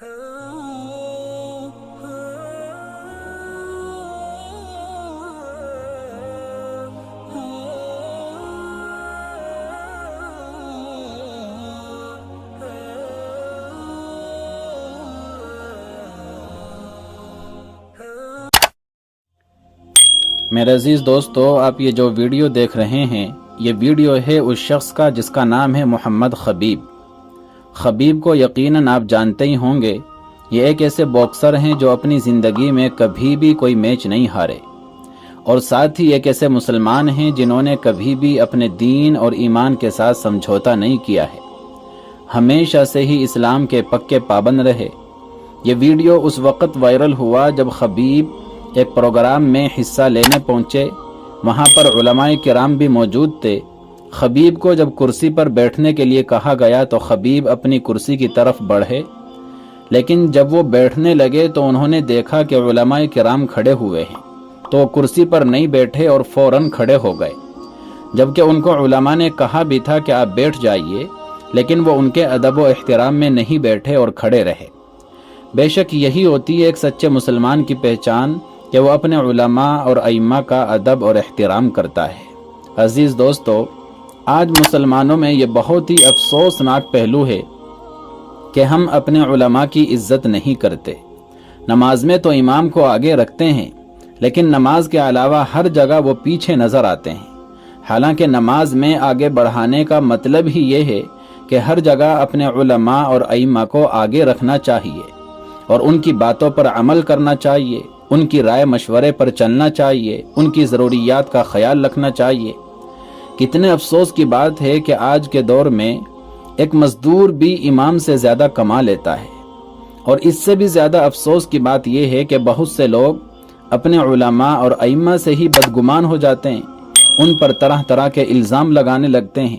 میرے عزیز دوستو، آپ یہ جو ویڈیو دیکھ رہے ہیں، یہ ویڈیو ہے اس شخص کا جس کا نام ہے محمد خبیب۔ خبیب کو یقیناً آپ جانتے ہی ہوں گے۔ یہ ایک ایسے باکسر ہیں جو اپنی زندگی میں کبھی بھی کوئی میچ نہیں ہارے، اور ساتھ ہی ایک ایسے مسلمان ہیں جنہوں نے کبھی بھی اپنے دین اور ایمان کے ساتھ سمجھوتا نہیں کیا ہے، ہمیشہ سے ہی اسلام کے پکے پابند رہے۔ یہ ویڈیو اس وقت وائرل ہوا جب خبیب ایک پروگرام میں حصہ لینے پہنچے۔ وہاں پر علماء کرام بھی موجود تھے۔ خبیب کو جب کرسی پر بیٹھنے کے لیے کہا گیا تو خبیب اپنی کرسی کی طرف بڑھے، لیکن جب وہ بیٹھنے لگے تو انہوں نے دیکھا کہ علماء کرام کھڑے ہوئے ہیں، تو وہ کرسی پر نہیں بیٹھے اور فوراً کھڑے ہو گئے، جبکہ ان کو علماء نے کہا بھی تھا کہ آپ بیٹھ جائیے، لیکن وہ ان کے ادب و احترام میں نہیں بیٹھے اور کھڑے رہے۔ بے شک یہی ہوتی ہے ایک سچے مسلمان کی پہچان، کہ وہ اپنے علماء اور ائمہ کا ادب اور احترام کرتا ہے۔ عزیز دوستو، آج مسلمانوں میں یہ بہت ہی افسوسناک پہلو ہے کہ ہم اپنے علماء کی عزت نہیں کرتے۔ نماز میں تو امام کو آگے رکھتے ہیں، لیکن نماز کے علاوہ ہر جگہ وہ پیچھے نظر آتے ہیں۔ حالانکہ نماز میں آگے بڑھانے کا مطلب ہی یہ ہے کہ ہر جگہ اپنے علماء اور ائمہ کو آگے رکھنا چاہیے، اور ان کی باتوں پر عمل کرنا چاہیے، ان کی رائے مشورے پر چلنا چاہیے، ان کی ضروریات کا خیال رکھنا چاہیے۔ کتنے افسوس کی بات ہے کہ آج کے دور میں ایک مزدور بھی امام سے زیادہ کما لیتا ہے، اور اس سے بھی زیادہ افسوس کی بات یہ ہے کہ بہت سے لوگ اپنے علماء اور ائمہ سے ہی بدگمان ہو جاتے ہیں، ان پر طرح طرح کے الزام لگانے لگتے ہیں۔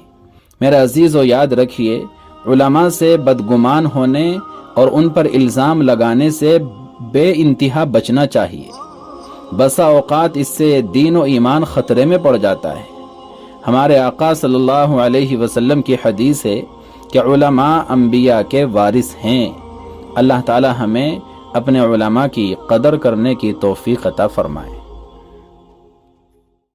میرے عزیزو، یاد رکھیے، علماء سے بدگمان ہونے اور ان پر الزام لگانے سے بے انتہا بچنا چاہیے۔ بسا اوقات اس سے دین و ایمان خطرے میں پڑ جاتا ہے۔ ہمارے آقا صلی اللہ علیہ وسلم کی حدیث ہے کہ علماء انبیاء کے وارث ہیں۔ اللہ تعالی ہمیں اپنے علماء کی قدر کرنے کی توفیق عطا فرمائے۔